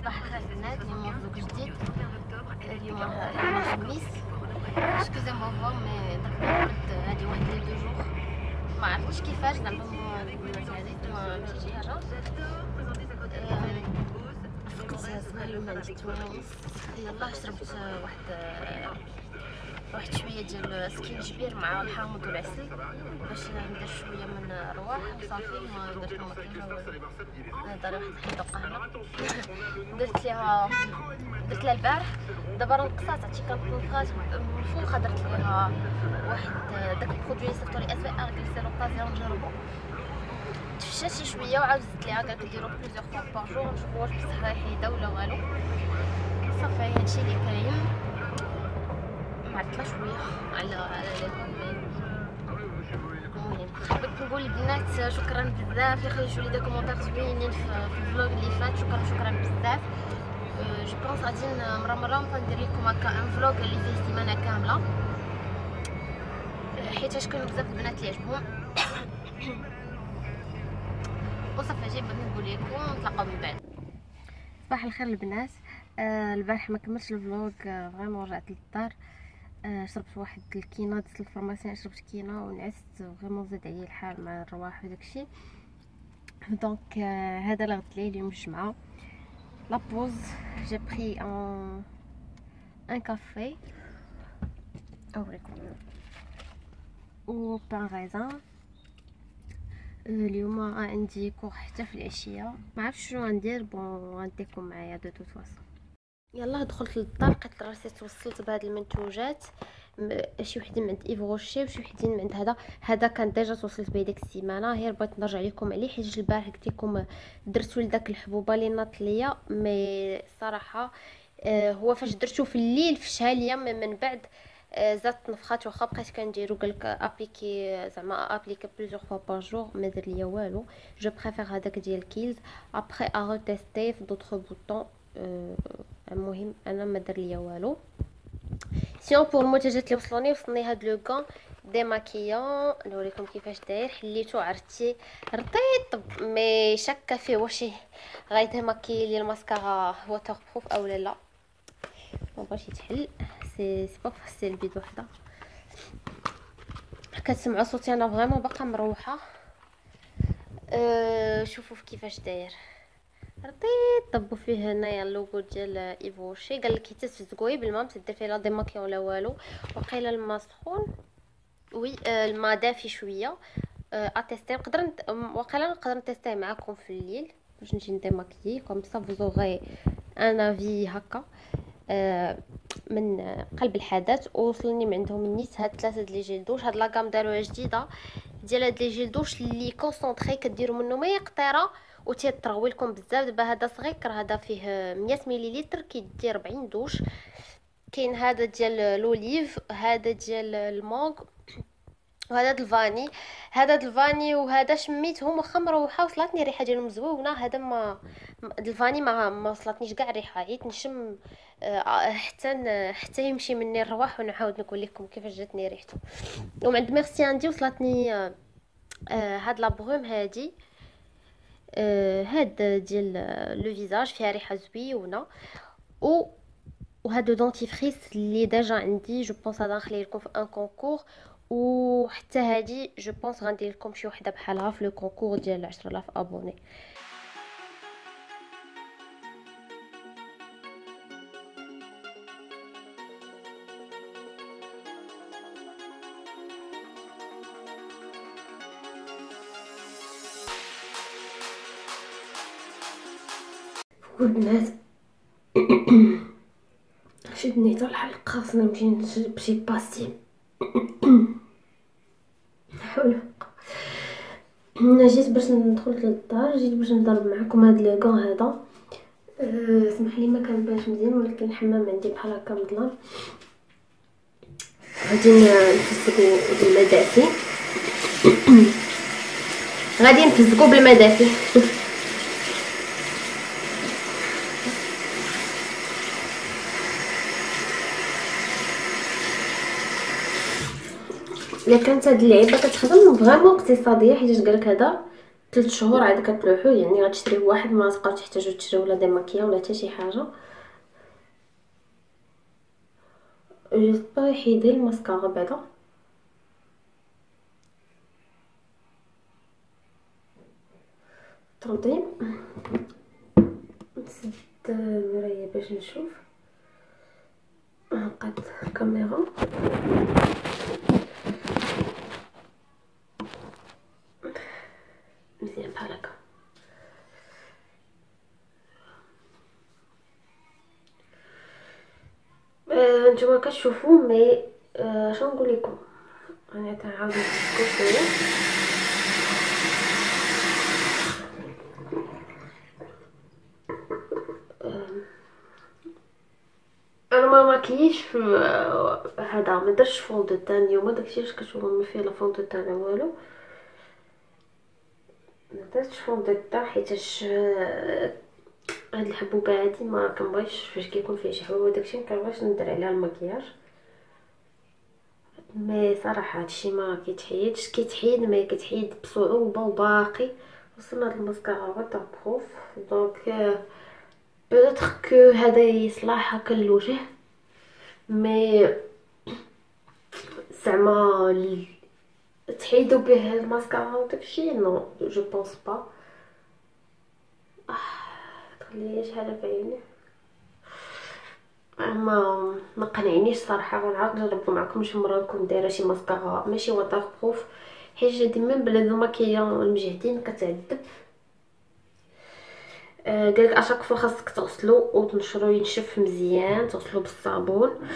صباح الخير البنات. اليوم فلوق جديد. اليوم الخميس. اسكوزي مو فوا مي داك قلت هادي واحد لي دو جوغ ما عرفتش كيفاش زعما البنات هادي ما مشيتش شي حاجه. فقت صباح اليوم عندي 8:30. يلاه شربت واحد شويه ديال سكين جبير مع الحامض والعسل باش ندير شويه من الرواح وصافي. ما درت ما كاين نهضر واحد الحدقه هنا. درت ليها البارح. دابا راه نقصات عرفتي كنطبخات منفوخه. درت ليها واحد داك البرودوي صيفطو لي اس بي ار قلت لي لوكازيون نجربو. تفشات شي شويه وعاود زدت ليها قالك نديرو بليزيوغ فوا باغ جور نشوفو واش بصح يحيده ولا والو. صافي هادشي اللي كاين. معطله شويه على المهم حبيت نقول البنات شكرا بزاف اللي خرجوا لي دي كومونتير زوينين في الفلوغ اللي فات. شكرا بزاف. جو بونس غادي مره ندير لكم هكا ان فلوغ اللي فيه سيمانه كامله حيت كانوا بزاف البنات اللي عجبهم. وصافي جاي بغيت نقول لكم نتلاقاو من بعد. صباح الخير البنات. البارح ما كملتش الفلوغ. فريمون رجعت للدار. شربت واحد الكينه دزت الفرماسيون شربت كينه ونعست. فريمون زاد عليا الحال مع الرواح وداكشي. دونك هذا اللي غدت لي اليوم الجمعه. لا بوز جي بري ان كافي اوريكم و بان غايزان. اليوم عندي كور حتى في العشيه. ما عرفتش شنو غندير. بون غنديكم معايا دو توت فاصون. يلا دخلت للدار لقيت راسي توصلت بهاد المنتوجات. شي وحدين من عند ايف روشي وشي وحدين من عند هذا كان ديجا توصلت به ديك السيمانه. غير بغيت نرجع لكم عليه حيت البارح قلت لكم درتو لداك الحبوبه اللي ناط ليا. مي صراحه هو فاش درتو في الليل فشها ليا من بعد زادت نفخات. واخا بقيت كنديرو قالك ابليكي زعما ابليكي بليزيوغ فوا بار جور ما دار ليا والو. جو بريفير هذاك ديال كيلز. ابري ا تيستي في دوطخ بوطون. المهم انا ما دار ليا والو. سيون بور المنتجات اللي وصلوني هاد لو كون ديماكيون نوريكم كيفاش داير. حليتو عرفتي رطيط مي شاكه فيه واش غيديماكي لي الماسكارا ووتر بروف او لا. ما بغاش يتحل. سي با فاسيل بيد وحده. كتسمعوا صوتي انا فريمون باقا مروحه. شوفوا كيفاش داير رطيط. طبوا فيه هنايا اللوغو ديال ايفوشي. قالك حتى تزكوي بالماء تدير فيه لا ديماكيون ولا والو. وقيله الماء سخون وي الماء دافي شويه. اتيستي وقيله نقدر نتيستيه معكم في الليل باش نجي نديماكيي كوم سا فوزوغي ان افي هكا من قلب الحدث. ووصلني من عندهم النيت هاد 3 ديال لي جيل دوش. هاد لاكام داروها جديده ديال هاد لي جيل دوش اللي كونسونطري كديروا منه مي قطيره وتيطرغوي لكم بزاف. دابا هذا صغير هذا فيه 100 مليلتر كيدير 40 دوش. كاين هذا ديال لوليف هذا ديال المونغ وهذا الفاني. هذا الفاني وهذا شميتهم واخا مروحه وصلتني الريحه ديالهم زوينه. هذا ما الفاني ما وصلتنيش كاع الريحه. عييت نشم حتى يمشي مني الرواح ونعاود نقول لكم كيفاش جاتني ريحته. ومن عند ميرسي عندي وصلتني هاد لا بروم هادي هاد ديال لو فيزاج فيها ريحه زويونه. وهادو دونتيفريس اللي ديجا عندي جو بونس غادي نخلي لكم في ان كونكور. وحتى هادي جو بونس غندير لكم شي وحده بحالها في لو كونكور ديال 10000 ابوني. البنات شدني حتى الحلقه خاصنا نمشي نشرب شي باستي. حول انا جيت باش ندخل للدار. جيت باش نضرب معكم هاد لو كون هذا. سمح لي ما كنبانش مزيان ولكن الحمام عندي بحال هكا مظلام. غادي نفزقو بالماء دافي. غادي نفزقو بالماء دافي. الا كانت هاد اللعيبه كتخدم فريمون اقتصاديه حيت قالك هذا 3 شهور عاد كتلوحو، يعني غتشريه واحد ما تبقاو تحتاجو تشريو لا دي ماكيا ولا حتى شي حاجه. جيسبر يحيد الماسكارا بعدا. تنظيم. نسد المرايه باش نشوف. نقاد الكاميرا. مزيان بحال هكا. نتوما كتشوفوا مي شنو نقول لكم، انا كنعاود نفكر شويه. انا ما ماكيش في هذا، ما درتش فون دو تان اليوم، داكشي علاش كتشوفوا ما فيه لا فون دو تان والو. ما درتش فون دو تان حيتاش هاد الحبوبه هادي ما كنبغيش فاش كيكون فيه شي حبوبه داكشي ما كنبغيش ندير عليها المكياج. مي صراحه هادشي ما كيتحيدش، كيتحيد مي كيتحيد بصعوبه وباقي. وصلنا هاد الماسكارا واتر بروف دونك بيتر كو هذا يصلح هكا للوجه، مي زعما تحيدو به الماسكارا وداكشي نو جو بونس با. تخلي شي حاجه في عيني ما قنعنيش صراحه. غنعاود نجربو معكم شي مره نكون دايره شي ماسكارا ماشي واتر بروف، حيت ديما بلا الماكيا المجهدين كتعذب. قالك اشاك فوا خاصك تغسلو وتنشرو ينشف مزيان، تغسلو بالصابون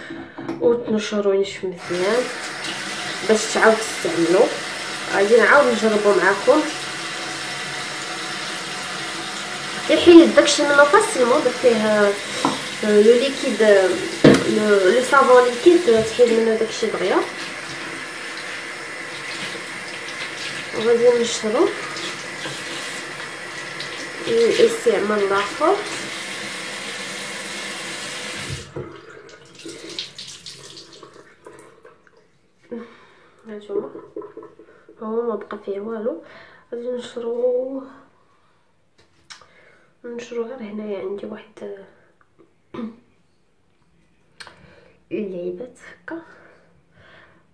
وتنشرو ينشف مزيان باش تعاود تستعملو. غادي نعاود نجربو معكم. كيحيد داكشي منو فاسيلمون، درت فيه لو ليكيد لو صابون ليكيد تحيد منو داكشي دغيا. وغادي نشرو الاستعمال الاخر. هانتوما هو ما بقى فيه والو. غادي نشرو غير هنايا عندي واحد اللعيبات هكا،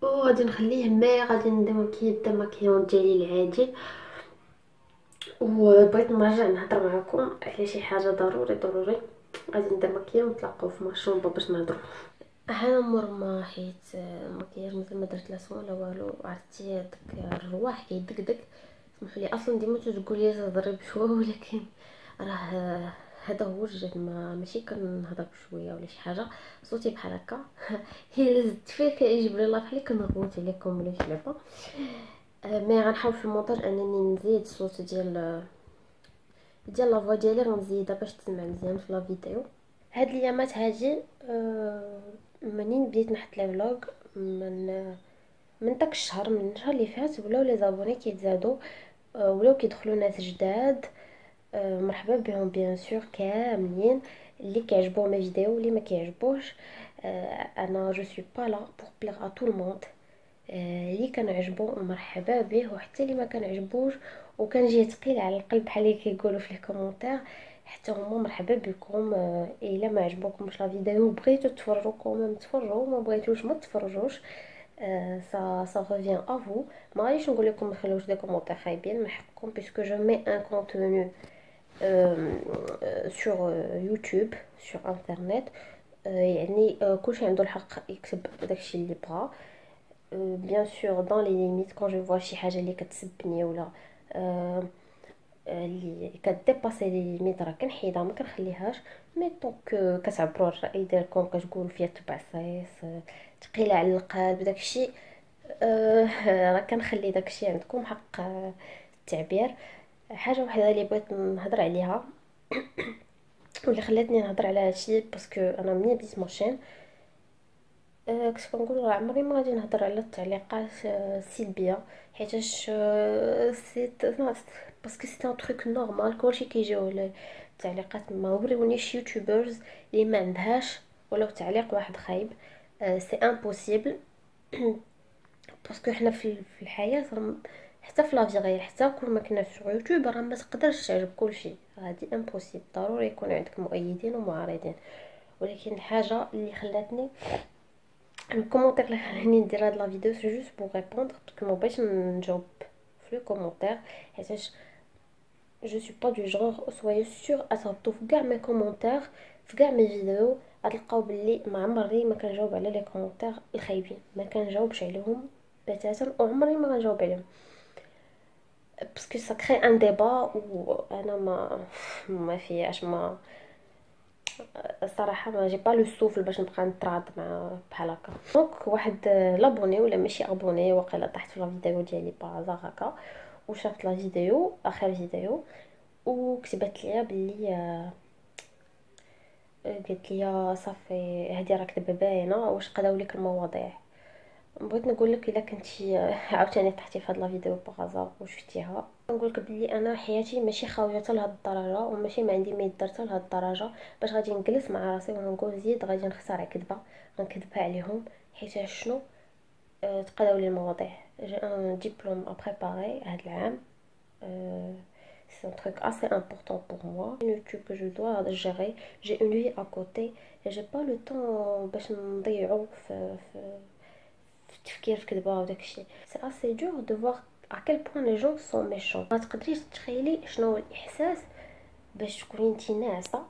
وغادي نخليه مي غادي ندير ماكيون ديالي العادي. وبغيت نرجع نهضر معكم على شي حاجه ضروري. غادي ندير ماكيون ونتلاقاو في ماشروب باش نهضروا. انا مور ما حيت المكياج مازال ما درت لا سون لا والو. عرفتي داك الرواح كيدقدق. سمحوا لي اصلا ديما تقولي تهضري بشويه، ولكن راه هذا هو الجهد، ماشي كنهضر بشويه ولا شي حاجه. صوتي بحال هكا هي زدت فيه كيجيب لي لافلي كنغوت عليكم ولا شي لعبه. مي غنحاول في المونتاج انني نزيد الصوت ديال لا فوا ديالي، غنزيدها باش تسمع مزيان في لا فيديو. هاد الايامات هادي منين بديت نحط لي فلوغ من داك الشهر، من الشهر اللي فات، ولاو لي زابوني كيتزادوا، ولاو كيدخلوا ناس جداد. مرحبا بهم بيان سور كاملين، اللي كيعجبوه ما فيديو واللي ما كيعجبوش. انا جو سوي با لا بور بليغ ا تو الموند. اللي كان عجبو مرحبا به، وحتى اللي ما كان عجبوش وكان جاي ثقيل على القلب بحال اللي كيقولوا في الكومونتير، حتى هما مرحبا بكم. الا ما عجبوكمش لا فيديو وبغيتو تفرجوا كوميم تفرجوا، ما بغيتوش ما تفرجوش. ça revient à vous. ما غاديش نقول لكم ما تخليوش دي كومونتير خايبين، من حقكم بيسكو جو مي ان كونتوني sur يوتيوب sur انترنت. يعني كلشي عنده الحق يكتب داكشي اللي بغا، بيان سور دون لي ليميت. كون جو فوا شي حاجه اللي كتسبني ولا اللي كديباسي لي ليميت راه كنحيدها ما كنخليهاش. مي طونك كتعبروا الراي ديالكم، كتقولوا فيها تبعصيص ثقيله على القلب داكشي، راه كنخلي داكشي عندكم حق التعبير. حاجه وحده اللي بغيت نهضر عليها واللي خلاتني نهضر على هادشي باسكو انا مني بديت ماشين، كنت كنقول راه عمري ما غادي نهضر على التعليقات السلبيه، حيتاش سي باسكو سي ان تروك نورمال. كلشي كيجيو على التعليقات، ما وريونيش يوتيوبرز اللي ما عندهاش ولو تعليق واحد خايب. سي امبوسيبل باسكو حنا في الحياه حتى في لافي غير حتى كل ما كنا في يوتيوب راه ما تقدرش تعجب كلشي، هادي امبوسيبل، ضروري يكون عندك مؤيدين ومعارضين. ولكن الحاجه اللي خلاتني الكومونتير اللي خلاني ندير هاد لا فيديو سي جوست بوغ ريبوندر باسكو ما بغيتش نجاوب في لي كومونتير، حيتاش je suis pas du genre soyez sûr اصاوبتو في كاع مي كومونتير في كاع مي فيديو غتلقاو بلي ما عمري ما كنجاوب على لي كومونتير الخايبين، ما كنجاوبش عليهم بتاتا وعمري ما غنجاوب عليهم باسكو سا كري ان ديبا وانا ما فياش ما الصراحه ما جي با لو سوفل باش نبقى نتراض مع بحال هكا. دونك واحد لابوني ولا ماشي ابوني واقيلا طاحت في لا فيديو ديالي بازار هكا وشافت لا فيديو اخر فيديو وكتبت ليا بلي قالت لي صافي هادي راك دابا باينه واش قداو لك المواضيع. بغيت نقول لك الا كنتي عاوتاني طحتي في هاد لا فيديو بغازا وشفتيها نقول لك بلي انا حياتي ماشي خاويه حتى لهاد الدرجه وماشي ما عندي ما يدار حتى لهاد الدرجه باش غادي نجلس مع راسي ونقول زيد غادي نخترع كذبه غنكذبها عليهم حيت شنو تقداو لي المواضيع. جي ان ديبلوم ا بريباري هاد العام. C'est un truc assez important pour moi. Une YouTube que je dois gérer. J'ai une vie à côté et j'ai pas le temps باش نضيعو في التفكير في كذبه وداكشي. C'est assez dur de voir à quel point les gens sont méchants. ما تقدريش تتخيلي شنو هو الاحساس باش تكوني نتي ناعسه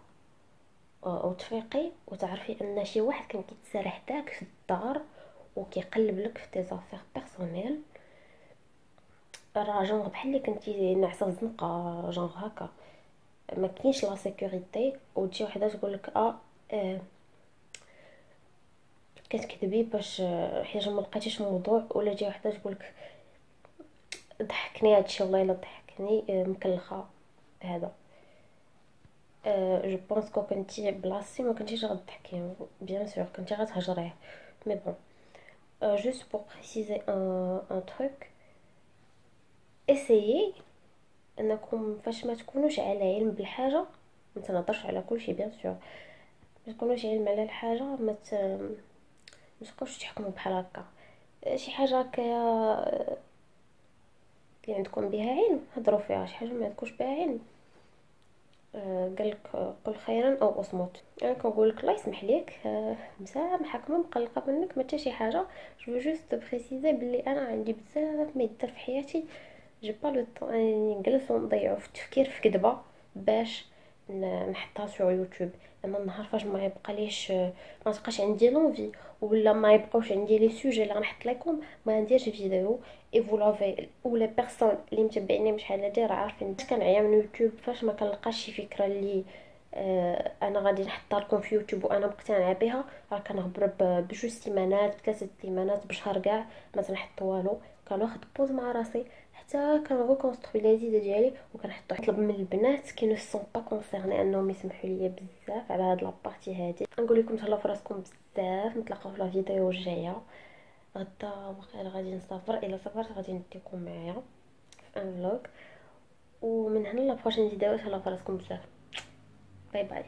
او تفيقي وتعرفي ان شي واحد كان كيتسرح داك في الدار وكيقلب لك في تي زافير بيرسونيل، راه جونغ بحال اللي كنتي ناعسه في زنقه جونغ هكا، ما كاينش لا سيكوريتي وتجي وحده تقول لك كتكذبي باش حيت ما لقيتيش موضوع، ولا تجي وحده تقول لك ضحكني هادشي والله الا ضحكني مكلخه هذا. جو بونس كو كنتي بلاصتي ما كنتيش غتضحكي بيان سور كنتي غتهجريه مي بون. juste pour préciser un truc essayez انكم فاش ما تكونوش على علم بالحاجه ما تنهضرش على كلشي بيان سور ما تكونوش علم على الحاجه ما تبقاوش تحكموا بحال هكا شي حاجه هكايا اللي عندكم بها علم هضروا فيها، شي حاجه ما عندكوش بها علم قالك قل خيرا او اصمت. انا كنقول لك الله يسمح ليك مسامحك ما مقلقه منك ما حتى شي حاجه. جو جوست بريسيزي بلي انا عندي بزاف ما يدار في حياتي جي با لو طون اني نجلس ونضيعو في التفكير في كذبه باش نحطها سو يوتيوب. انا النهار فاش ما يبقاليش ما تبقاش عندي لونفي ولا ما يبقاوش عندي لي سوجي اللي غنحط لكم ما نديرش فيديو اي فو لافي و لي بيرسون اللي متبعيني بشحال هادي راه عارفين كنعيا من يوتيوب فاش ما كنلقاش شي فكره اللي انا غادي نحطها لكم في يوتيوب وانا مقتنعه بها راه كنهبر بجوج سيمانات بثلاثه سيمانات بشهر كاع ما تنحط والو كناخد بوز مع راسي حتى كنغوكونستروي لي زيد ديالي وكنحطو نطلب من البنات كي نو سون با كونسيرني انهم يسمحوا لي بزاف على هاد لابارتي هادي. نقول لكم تهلاو في راسكم بزاف نتلاقاو في لا فيديو الجايه غدا واقيلا غادي نسافر الا سافرت غادي نديكم معايا في ان فلوغ ومن هنا لا بروشين فيديو تهلاو في راسكم بزاف باي باي.